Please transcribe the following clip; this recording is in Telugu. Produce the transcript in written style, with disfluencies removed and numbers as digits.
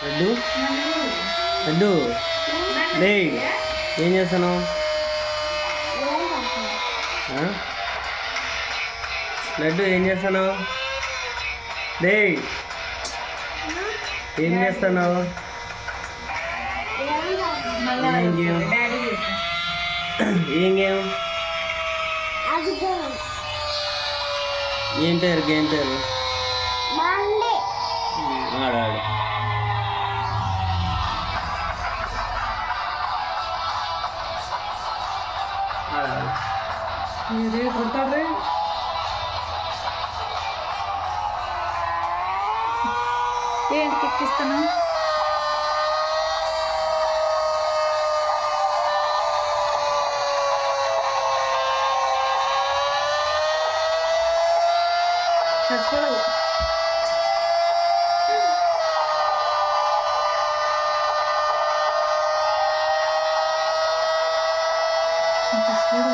లడ్డు లడ్డు లే ఏం చేస్తున్నావు? లడ్డు ఏం చేస్తున్నావు? లే ఏం చేస్తున్నావు? ఏం గేమ్? ఏం గేమ్? ఏం పేరు గేమ్ పేరు? ఆడు ఆడు కొడతాడు. ఏంటికి ఎక్కిస్తాను? చచ్చిపోవు. ఇంత స్పీడ్